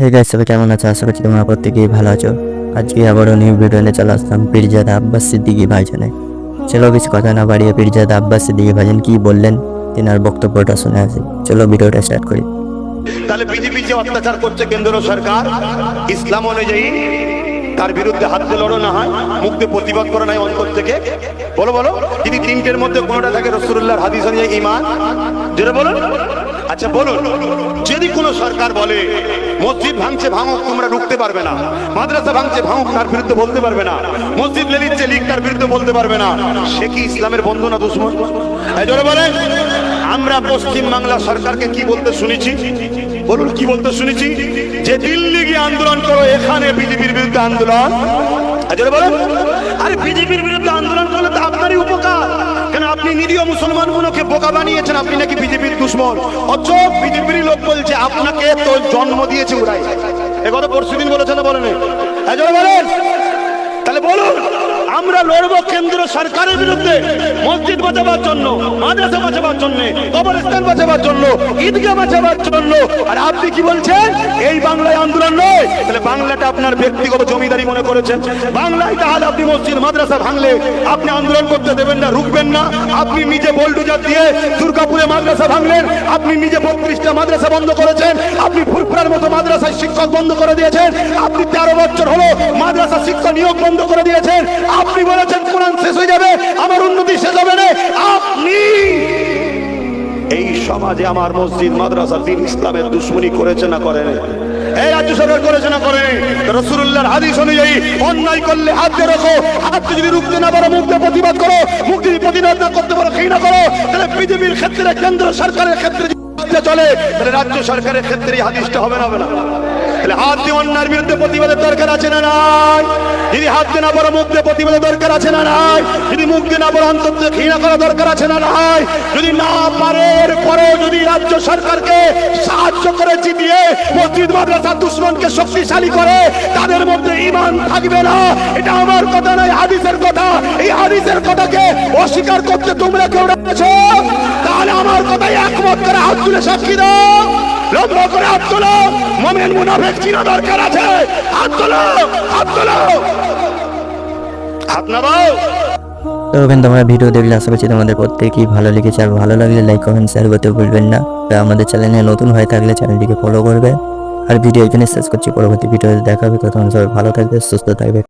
Hey guys, সবাই কেমন আছো? আশা করছি তোমরা প্রত্যেকেই ভালো আছো। আজকে আবারও নিউ ভিডিও নিয়ে চলে আসলাম পীরজাদা আব্বাস সিদ্দিকী ভাইজানে। চলো বেশি কথা না বাড়িয়ে পীরজাদা আব্বাস সিদ্দিকী ভাইজান কি বললেন তিনার বক্তব্যটা শুনে আসি। চলো ভিডিওটা স্টার্ট করি। তাহলে বিজেপি যে অত্যাচার করছে কেন্দ্র সরকার, ইসলাম অনুযায়ী তার বিরুদ্ধে হাত দিয়ে লড়ো, না হয় মুখ দিয়ে প্রতিবাদ করো, নাই অন্তর থেকে বলো বলো। যদি তিনটের মধ্যে কোনোটা থাকে রাসূলুল্লাহর হাদিস অনুযায়ী ঈমান, যেটা বলুন। আচ্ছা বলুন, যদি কোনো সরকার বলে মসজিদ ভাঙছে ভাঙুক, তোমরা রুখতে পারবে না, মাদ্রাসা ভাঙছে ভাঙুক, তার বিরুদ্ধে বলতে পারবে না, মসজিদ লেলিচ্ছে লিগ, তার বিরুদ্ধে বলতে পারবে না, সে কি ইসলামের বন্ধু না দুশমন? এই জোরে বলেন। আমরা পশ্চিম বাংলা সরকারকে কি বলতে শুনেছি? বলুন কি বলতে শুনেছি? যে দিল্লি গিয়ে আন্দোলন করো, এখানে বিজেপির বিরুদ্ধে আন্দোলন। বলেন, আরে বিজেপির বিরুদ্ধে আন্দোলন করলে তো আপনারই উপকার। কেন আপনি নিরীহ মুসলমানগুলোকে বোকা বানিয়েছেন, আপনি নাকি বিজেপির দুশ্মন। অথচ বিজেপির লোক বলছে আপনাকে তো জন্ম দিয়েছে ওরাই। এগুলো পরশুদিন বলেছে না বলেন? বলেন। তাহলে বলুন, আমরা লড়বো কেন্দ্র সরকারের বিরুদ্ধে মসজিদ বাঁচাবার জন্য, মাদ্রাসা বাঁচাবার জন্য, কবরস্থান বাঁচাবার জন্য, ঈদগাহ বাঁচাবার জন্য। আর আপনি কি বলছেন এই বাংলায় আন্দোলন নয়? তাহলে বাংলাটা আপনার ব্যক্তিগত জমিদারি মনে করেছেন। বাংলায় তাহলে আপনি মসজিদ মাদ্রাসা ভাঙলে আপনি আন্দোলন করতে দেবেন না, রুখবেন না। আপনি নিজে বোল্ডোজার দিয়ে দুর্গাপুরে মাদ্রাসা ভাঙলেন, আপনি নিজে 32টা মাদ্রাসা বন্ধ করেছেন, আপনি ফুরফুরার মতো মাদ্রাসায় শিক্ষক বন্ধ করে দিয়েছেন, আপনি 13 বছর হলো মাদ্রাসা শিক্ষক নিয়োগ বন্ধ করে দিয়েছেন, আপনি বলেছেন কোরআন শেষ হয়ে যাবে, আমার উন্নতি শেষ হবে না। আপনি এই সমাজে আমার মসজিদ মাদ্রাসা দিন ইসলামের দুশ্মনী করেছে না করেন? এই রাজ্য সরকার করেছে না করেন? রাসূলুল্লাহর হাদিস অনুযায়ী অন্যায় করলে হাত দিয়ে রাখো, হাত যদি রুখতে না পারো মুখ দিয়ে প্রতিবাদ করো, মুখ যদি প্রতিবাদ না করতে পারো ঘৃণা করো। তাহলে বিজেপির ক্ষেত্রে, কেন্দ্র সরকারের ক্ষেত্রে চলে, তাহলে রাজ্য সরকারের ক্ষেত্রে এই হাদিসটা হবে না? হবে না? তাহলে হাত দিয়ে অন্যায়ের বিরুদ্ধে প্রতিবাদের দরকার আছে না নাই? যদি হাত দিয়ে না পারো মুখ দিয়ে প্রতিবাদের দরকার আছে না নাই? যদি মুখ দিয়ে না পারো অন্তর দিয়ে ঘৃণা করা দরকার আছে না নাই? যদি না পারে এরপরেও যদি রাজ্য সরকারকে সাহায্য করে জিতিয়ে মসজিদ মাদ্রাসা দুশ্মনকে শক্তিশালী করে, তাদের মধ্যে ঈমান থাকবে না। এটা আমার কথা নয়, হাদিসের কথা। এই হাদিসের কথাকে অস্বীকার করতে তোমরা কেউ রাখছো? তাহলে আমার কথাই একমত করে হাত তুলে সাক্ষী দাও। লম্বা করে হাত তোলো, মুমিন মুনাফিক চিনা দরকার আছে। হাত তোলো, হাত তোলো, হাত নামাও। তো তোমরা ভিডিও দেখলে আশা করছি তোমাদের প্রত্যেকেই ভালো লেগেছে। আর ভালো লাগলে লাইক কমেন্ট শেয়ার করতে ভুলবেন না। আমাদের চ্যানেলে নতুন হয়ে থাকলে চ্যানেলটিকে ফলো করবে। আর ভিডিও এখানে শেষ করছি, পরবর্তী ভিডিওতে দেখা হবে। তখন সবাই ভালো থাকবে, সুস্থ থাকবে।